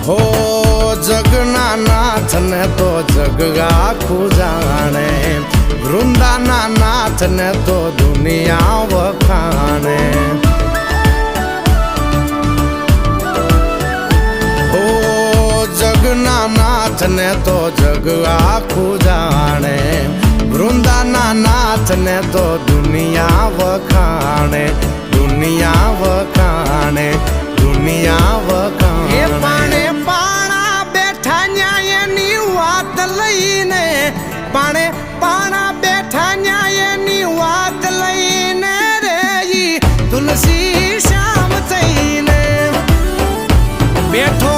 હો જગના નાથ ને તો જગ આખું જાણે, વૃંદાના નાથ ને તો દુનિયા વખાણે. હો જગના નાથ ને તો જગ આખું જાણે, વૃંદાના નાથ ને તો દુનિયા વખાણે, દુનિયા વખાણે, દુનિયા વખાણે. પાણે પાણા બેઠા ન્યાયની વાત લઈને, પાણે પાણા બેઠા ન્યાયની વાત લઈને રે તુલસી શ્યામ થઈને બેઠો